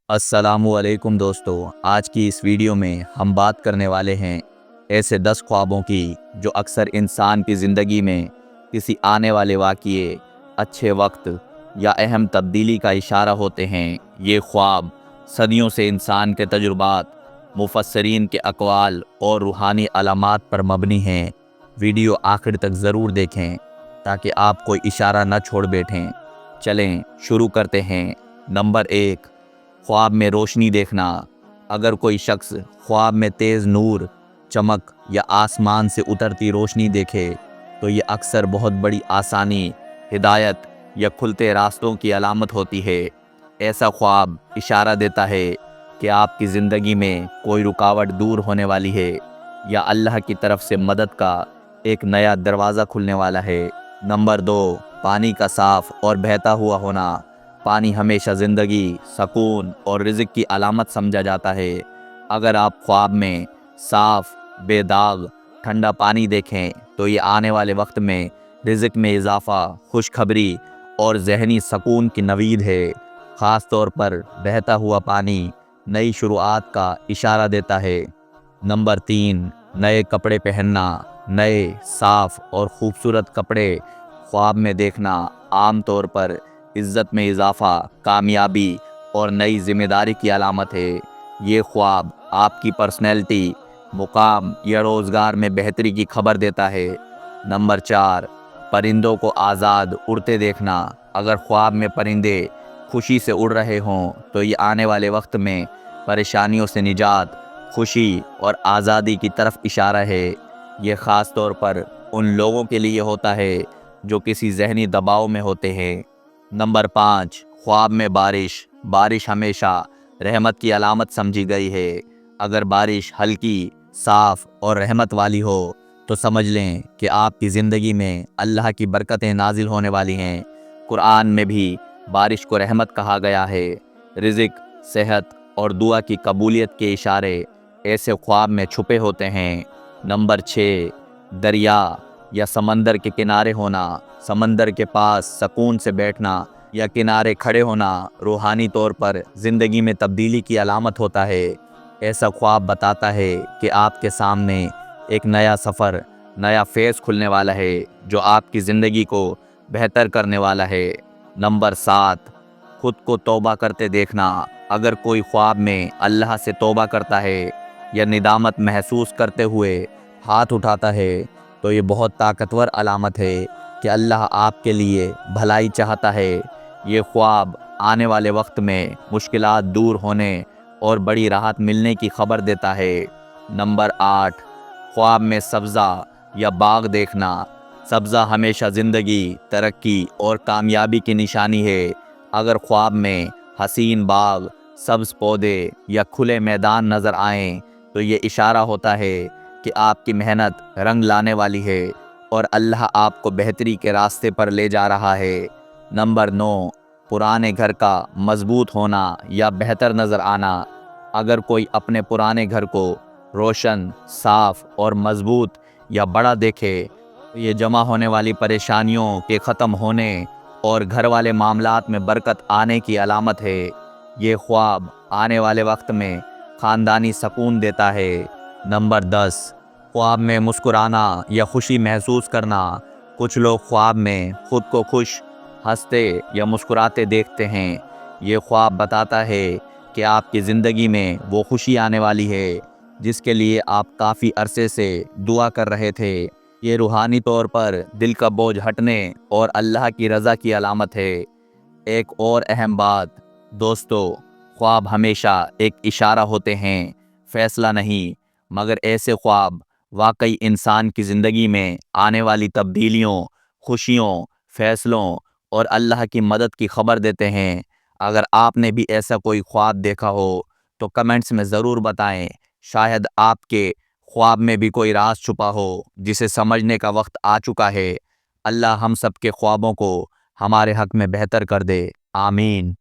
अस्सलामुअलैकुम दोस्तों, आज की इस वीडियो में हम बात करने वाले हैं ऐसे 10 ख्वाबों की जो अक्सर इंसान की ज़िंदगी में किसी आने वाले वाक़ये, अच्छे वक्त या अहम तब्दीली का इशारा होते हैं। ये ख्वाब सदियों से इंसान के तजुर्बात, मुफस्सरीन के अक़वाल और रूहानी अलामात पर मबनी हैं। वीडियो आखिर तक ज़रूर देखें ताकि आप कोई इशारा न छोड़ बैठें। चलें शुरू करते हैं। नंबर 1, ख्वाब में रोशनी देखना। अगर कोई शख्स ख्वाब में तेज़ नूर, चमक या आसमान से उतरती रोशनी देखे तो ये अक्सर बहुत बड़ी आसानी, हिदायत या खुलते रास्तों की अलामत होती है। ऐसा ख्वाब इशारा देता है कि आपकी ज़िंदगी में कोई रुकावट दूर होने वाली है या अल्लाह की तरफ से मदद का एक नया दरवाज़ा खुलने वाला है। नंबर 2, पानी का साफ़ और बहता हुआ होना। पानी हमेशा ज़िंदगी, सकून और रिज़्क़ की अलामत समझा जाता है। अगर आप ख्वाब में साफ़, बेदाग, ठंडा पानी देखें तो ये आने वाले वक्त में रिज़्क़ में इजाफ़ा, खुशखबरी और ज़हनी सकून की नवीद है। ख़ास तौर पर बहता हुआ पानी नई शुरुआत का इशारा देता है। नंबर 3, नए कपड़े पहनना। नए, साफ़ और ख़ूबसूरत कपड़े ख्वाब में देखना आम तौर पर इज़्ज़त में इजाफ़ा, कामयाबी और नई ज़िम्मेदारी की अलामत है। ये ख्वाब आपकी पर्सनैलिटी, मुकाम या रोज़गार में बेहतरी की खबर देता है। नंबर 4, परिंदों को आज़ाद उड़ते देखना। अगर ख्वाब में परिंदे खुशी से उड़ रहे हों तो ये आने वाले वक्त में परेशानियों से निजात, खुशी और आज़ादी की तरफ इशारा है। ये ख़ास तौर पर उन लोगों के लिए होता है जो किसी ज़हनी दबाव में होते हैं। नंबर 5, ख्वाब में बारिश। बारिश हमेशा रहमत की अलामत समझी गई है। अगर बारिश हल्की, साफ़ और रहमत वाली हो तो समझ लें कि आपकी ज़िंदगी में अल्लाह की बरकतें नाजिल होने वाली हैं। कुरान में भी बारिश को रहमत कहा गया है। रिज़्क़, सेहत और दुआ की कबूलियत के इशारे ऐसे ख्वाब में छुपे होते हैं। नंबर 6, दरिया या समंदर के किनारे होना। समंदर के पास सकून से बैठना या किनारे खड़े होना रूहानी तौर पर ज़िंदगी में तब्दीली की अलामत होता है। ऐसा ख्वाब बताता है कि आपके सामने एक नया सफ़र, नया फेज़ खुलने वाला है जो आपकी ज़िंदगी को बेहतर करने वाला है। नंबर 7, खुद को तौबा करते देखना। अगर कोई ख्वाब में अल्लाह से तौबा करता है या निदामत महसूस करते हुए हाथ उठाता है तो ये बहुत ताकतवर अलामत है कि अल्लाह आपके लिए भलाई चाहता है। ये ख्वाब आने वाले वक्त में मुश्किलात दूर होने और बड़ी राहत मिलने की खबर देता है। नंबर 8, ख्वाब में सब्ज़ा या बाग देखना। सब्ज़ा हमेशा ज़िंदगी, तरक्की और कामयाबी की निशानी है। अगर ख्वाब में हसीन बाग, सब्ज़ पौधे या खुले मैदान नज़र आएँ तो ये इशारा होता है कि आपकी मेहनत रंग लाने वाली है और अल्लाह आपको बेहतरी के रास्ते पर ले जा रहा है। नंबर 9, पुराने घर का मजबूत होना या बेहतर नज़र आना। अगर कोई अपने पुराने घर को रोशन, साफ़ और मजबूत या बड़ा देखे तो ये जमा होने वाली परेशानियों के ख़त्म होने और घर वाले मामलात में बरकत आने की अलामत है। ये ख्वाब आने वाले वक्त में ख़ानदानी सकून देता है। नंबर 10, ख्वाब में मुस्कुराना या खुशी महसूस करना। कुछ लोग ख्वाब में खुद को खुश, हंसते या मुस्कुराते देखते हैं। ये ख्वाब बताता है कि आपकी ज़िंदगी में वो खुशी आने वाली है जिसके लिए आप काफ़ी अरसे से दुआ कर रहे थे। ये रूहानी तौर पर दिल का बोझ हटने और अल्लाह की रज़ा की अलामत है। एक और अहम बात दोस्तों, ख्वाब हमेशा एक इशारा होते हैं, फ़ैसला नहीं। मगर ऐसे ख्वाब वाकई इंसान की ज़िंदगी में आने वाली तब्दीलियों, खुशियों, फ़ैसलों और अल्लाह की मदद की खबर देते हैं। अगर आपने भी ऐसा कोई ख्वाब देखा हो तो कमेंट्स में ज़रूर बताएं। शायद आपके ख्वाब में भी कोई राज छुपा हो जिसे समझने का वक्त आ चुका है। अल्लाह हम सब के ख्वाबों को हमारे हक़ में बेहतर कर दे। आमीन।